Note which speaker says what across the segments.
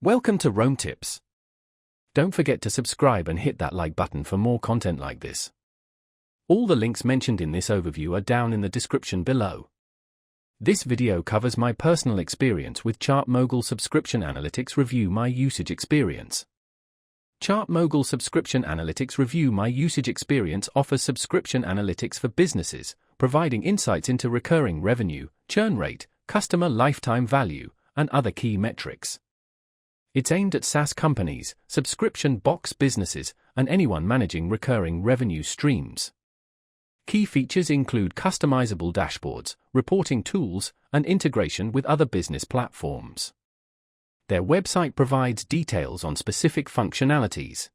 Speaker 1: Welcome to Rome Tips. Don't forget to subscribe and hit that like button for more content like this. All the links mentioned in this overview are down in the description below. This video covers my personal experience with ChartMogul Subscription Analytics Review My Usage Experience. ChartMogul Subscription Analytics Review My Usage Experience offers subscription analytics for businesses, providing insights into recurring revenue, churn rate, customer lifetime value, and other key metrics. It's aimed at SaaS companies, subscription box businesses, and anyone managing recurring revenue streams. Key features include customizable dashboards, reporting tools, and integration with other business platforms. Their website provides details on specific functionalities.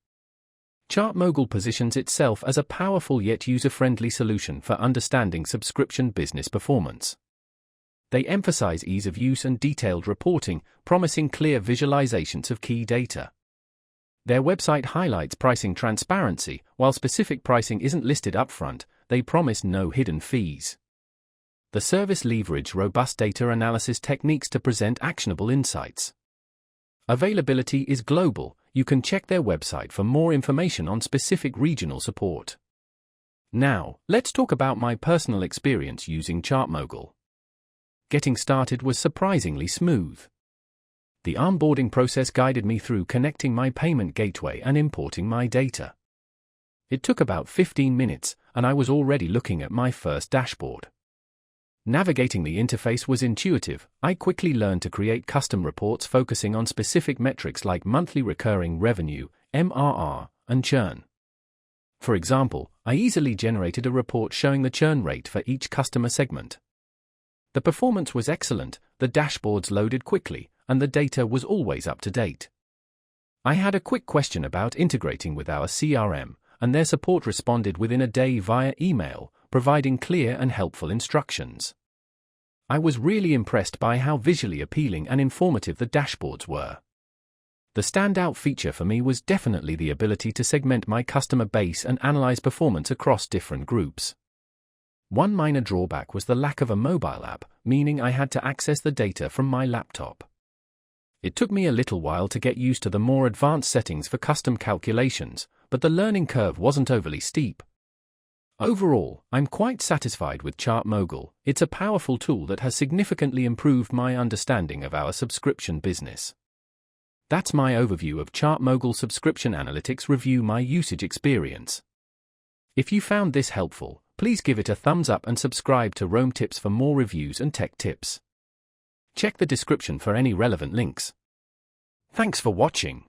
Speaker 1: ChartMogul positions itself as a powerful yet user-friendly solution for understanding subscription business performance. They emphasize ease of use and detailed reporting, promising clear visualizations of key data. Their website highlights pricing transparency. While specific pricing isn't listed upfront, they promise no hidden fees. The service leverages robust data analysis techniques to present actionable insights. Availability is global. You can check their website for more information on specific regional support. Now, let's talk about my personal experience using ChartMogul. Getting started was surprisingly smooth. The onboarding process guided me through connecting my payment gateway and importing my data. It took about 15 minutes, and I was already looking at my first dashboard. Navigating the interface was intuitive. I quickly learned to create custom reports focusing on specific metrics like monthly recurring revenue, MRR, and churn. For example, I easily generated a report showing the churn rate for each customer segment. The performance was excellent, the dashboards loaded quickly, and the data was always up to date. I had a quick question about integrating with our CRM, and their support responded within a day via email, providing clear and helpful instructions. I was really impressed by how visually appealing and informative the dashboards were. The standout feature for me was definitely the ability to segment my customer base and analyze performance across different groups. One minor drawback was the lack of a mobile app, meaning I had to access the data from my laptop. It took me a little while to get used to the more advanced settings for custom calculations, but the learning curve wasn't overly steep. Overall, I'm quite satisfied with ChartMogul. It's a powerful tool that has significantly improved my understanding of our subscription business. That's my overview of ChartMogul Subscription Analytics Review My Usage Experience. If you found this helpful, please give it a thumbs up and subscribe to Rome Tips for more reviews and tech tips. Check the description for any relevant links. Thanks for watching.